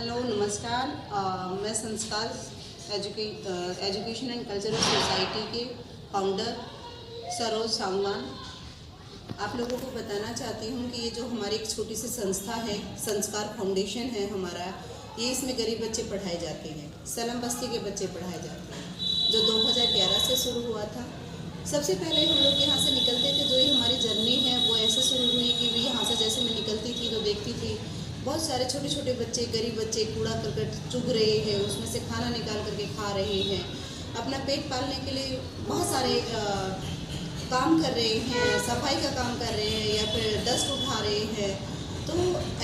Hello नमस्कार। मैं संस्कार एजुकेशन एंड कल्चरल सोसाइटी के फाउंडर सरोज सांगवान आप लोगों को बताना चाहती हूँ कि ये जो हमारी एक छोटी सी संस्था है, संस्कार फाउंडेशन है हमारा, ये इसमें गरीब बच्चे पढ़ाए जाते हैं, सलम बस्ती के बच्चे पढ़ाए जाते हैं, जो 2011 से शुरू हुआ था। सबसे पहले हम लोग यहाँ से निकलते थे, जो ये हमारी जर्नी है वो ऐसे शुरू हुई कि भी यहाँ से जैसे मैं निकलती थी तो देखती थी बहुत सारे छोटे छोटे बच्चे, गरीब बच्चे कूड़ा करकट चुग रहे हैं, उसमें से खाना निकाल करके खा रहे हैं, अपना पेट पालने के लिए बहुत सारे काम कर रहे हैं, सफाई का काम कर रहे हैं या फिर डस्ट उठा रहे हैं। तो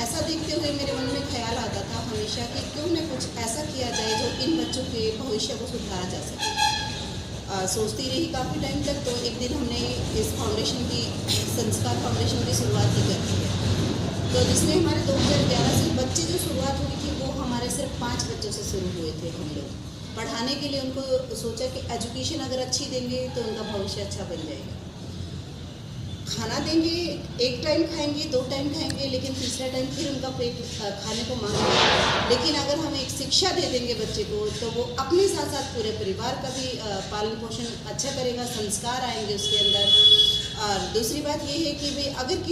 ऐसा देखते हुए मेरे मन में ख्याल आता था हमेशा कि क्यों न कुछ ऐसा किया जाए जो इन बच्चों के भविष्य को सुधारा जा सके। सोचती रही काफ़ी टाइम तक, तो एक दिन हमने इस फाउंडेशन की, संस्कार फाउंडेशन की शुरुआत ही कर दी है। तो जिसमें हमारे 2011 से बच्चे जो शुरुआत हुई थी वो हमारे सिर्फ 5 बच्चों से शुरू हुए थे। हम लोग पढ़ाने के लिए उनको सोचा कि एजुकेशन अगर अच्छी देंगे तो उनका भविष्य अच्छा बन जाएगा। खाना देंगे, एक टाइम खाएंगे, 2 टाइम खाएंगे, लेकिन तीसरा टाइम फिर उनका पेट खाने को मांगेगा। लेकिन अगर हम एक शिक्षा दे देंगे बच्चे को तो वो अपने साथ साथ पूरे परिवार का भी पालन पोषण अच्छा करेगा, संस्कार आएंगे उसके अंदर। और दूसरी बात ये है कि भाई अगर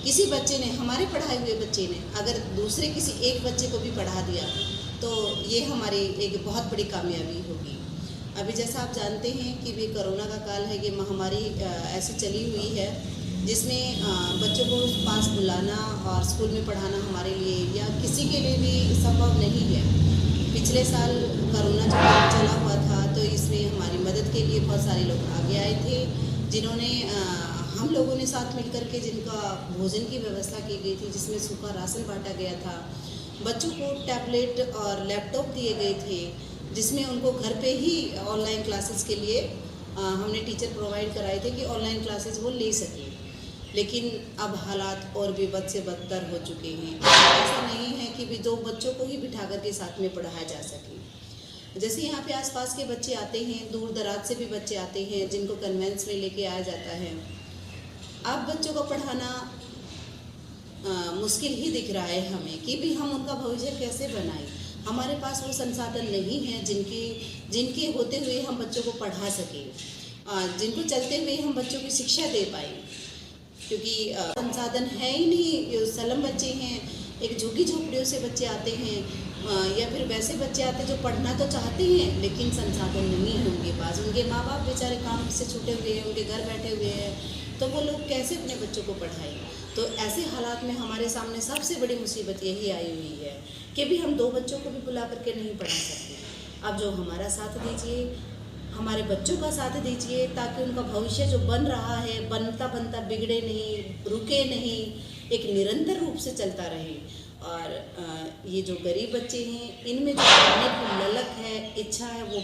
किसी बच्चे ने, हमारे पढ़ाए हुए बच्चे ने अगर दूसरे किसी एक बच्चे को भी पढ़ा दिया तो ये हमारी एक बहुत बड़ी कामयाबी होगी। अभी जैसा आप जानते हैं कि भी कोरोना का काल है, ये महामारी ऐसी चली हुई है जिसमें बच्चों को पास बुलाना और स्कूल में पढ़ाना हमारे लिए या किसी के लिए भी संभव नहीं है। पिछले साल कोरोना जो चला हुआ था तो इसमें हमारी मदद के लिए बहुत सारे लोग आगे आए थे, जिन्होंने हम लोगों ने साथ मिलकर के जिनका भोजन की व्यवस्था की गई थी, जिसमें सूखा राशन बांटा गया था, बच्चों को टैबलेट और लैपटॉप दिए गए थे, जिसमें उनको घर पे ही ऑनलाइन क्लासेस के लिए हमने टीचर प्रोवाइड कराए थे कि ऑनलाइन क्लासेस वो ले सकें। लेकिन अब हालात और भी बद से बदतर हो चुके हैं। ऐसा नहीं है कि भी 2 बच्चों को ही बिठा कर के साथ में पढ़ाया जा सके। जैसे यहाँ पे आसपास के बच्चे आते हैं, दूर दराज से भी बच्चे आते हैं जिनको कन्वेंस में लेके आया जाता है। अब बच्चों को पढ़ाना मुश्किल ही दिख रहा है हमें कि भी हम उनका भविष्य कैसे बनाएं। हमारे पास वो संसाधन नहीं है जिनके होते हुए हम बच्चों को पढ़ा सकें, जिनको चलते हुए हम बच्चों की शिक्षा दे पाएँ, क्योंकि संसाधन है ही नहीं। सलम बच्चे हैं, एक झुग्गी झोपड़ियों से बच्चे आते हैं, या फिर वैसे बच्चे आते हैं जो पढ़ना तो चाहते हैं लेकिन संसाधन नहीं है उनके पास। उनके माँ बाप बेचारे काम से छूटे हुए हैं, उनके घर बैठे हुए हैं, तो वो लोग कैसे अपने बच्चों को पढ़ाएं। तो ऐसे हालात में हमारे सामने सबसे बड़ी मुसीबत यही आई हुई है कि भी हम 2 बच्चों को भी बुला करके नहीं पढ़ा सकते। अब जो हमारा साथ दीजिए, हमारे बच्चों का साथ दीजिए, ताकि उनका भविष्य जो बन रहा है बनता बनता बिगड़े नहीं, रुके नहीं, एक निरंतर रूप से चलता रहे। और ये जो गरीब बच्चे हैं, इनमें जो पढ़ने की ललक है, इच्छा है, वो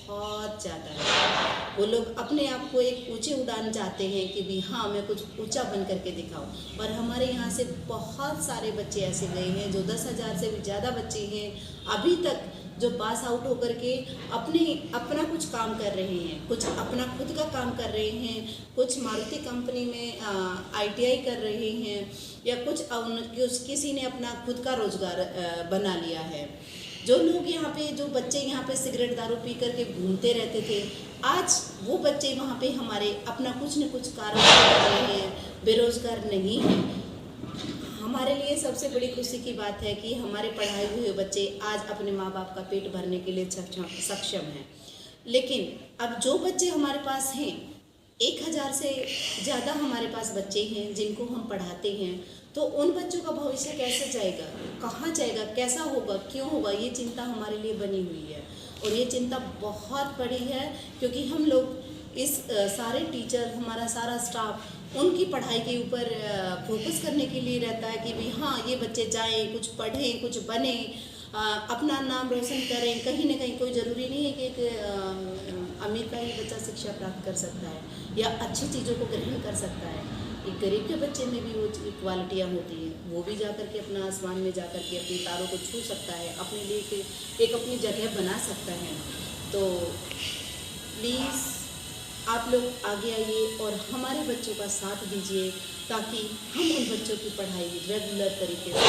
बहुत ज़्यादा है। वो लोग अपने आप को एक ऊंचे उड़ान चाहते हैं कि भी हाँ मैं कुछ ऊंचा बन करके दिखाऊं। और हमारे यहाँ से बहुत सारे बच्चे ऐसे गए हैं जो 10,000 से भी ज़्यादा बच्चे हैं अभी तक जो पास आउट होकर के अपना कुछ काम कर रहे हैं, कुछ अपना खुद का काम कर रहे हैं, कुछ मारुति कंपनी में ITI कर रहे हैं, या कुछ किसी ने अपना खुद का रोजगार बना लिया है। जो लोग यहाँ पे, जो बच्चे यहाँ पे सिगरेट दारू पी करके घूमते रहते थे, आज वो बच्चे वहाँ पे हमारे अपना कुछ न कुछ कार्य कर रहे हैं, बेरोजगार नहीं हैं। हमारे लिए सबसे बड़ी खुशी की बात है कि हमारे पढ़ाए हुए बच्चे आज अपने माँ बाप का पेट भरने के लिए सक्षम हैं। लेकिन अब जो बच्चे हमारे पास हैं, 1000 से ज़्यादा हमारे पास बच्चे हैं जिनको हम पढ़ाते हैं, तो उन बच्चों का भविष्य कैसे जाएगा, कहाँ जाएगा, कैसा होगा, क्यों होगा, ये चिंता हमारे लिए बनी हुई है। और ये चिंता बहुत बड़ी है क्योंकि हम लोग इस सारे टीचर, हमारा सारा स्टाफ उनकी पढ़ाई के ऊपर फोकस करने के लिए रहता है कि भी हाँ ये बच्चे जाएं, कुछ पढ़ें, कुछ बने, अपना नाम रोशन करें। कहीं ना कहीं कोई ज़रूरी नहीं है कि एक अमीर का ही बच्चा शिक्षा प्राप्त कर सकता है या अच्छी चीज़ों को ग्रहण कर सकता है। एक गरीब के बच्चे में भी वो क्वालिटियाँ होती हैं, वो भी जा कर के अपना आसमान में जा कर के अपनी तारों को छू सकता है, अपने लिए एक अपनी जगह बना सकता है। तो प्लीज़ आप लोग आगे आइए और हमारे बच्चों का साथ दीजिए ताकि हम उन बच्चों की पढ़ाई रेगुलर तरीके से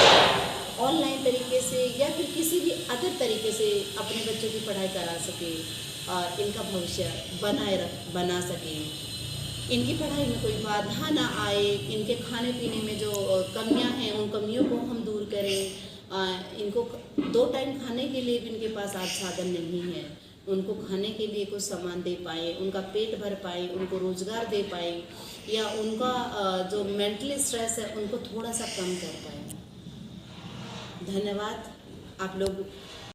ऑनलाइन तरीके से या फिर किसी भी अदर तरीके से अपने बच्चों की पढ़ाई करा सके और इनका भविष्य बना सके, इनकी पढ़ाई में कोई बाधा ना आए, इनके खाने पीने में जो कमियां हैं उन कमियों को हम दूर करें। इनको 2 टाइम खाने के लिए भी इनके पास आज साधन नहीं है, उनको खाने के लिए कुछ सामान दे पाए, उनका पेट भर पाए, उनको रोज़गार दे पाए, या उनका जो मेंटली स्ट्रेस है उनको थोड़ा सा कम कर पाए। धन्यवाद। आप लोग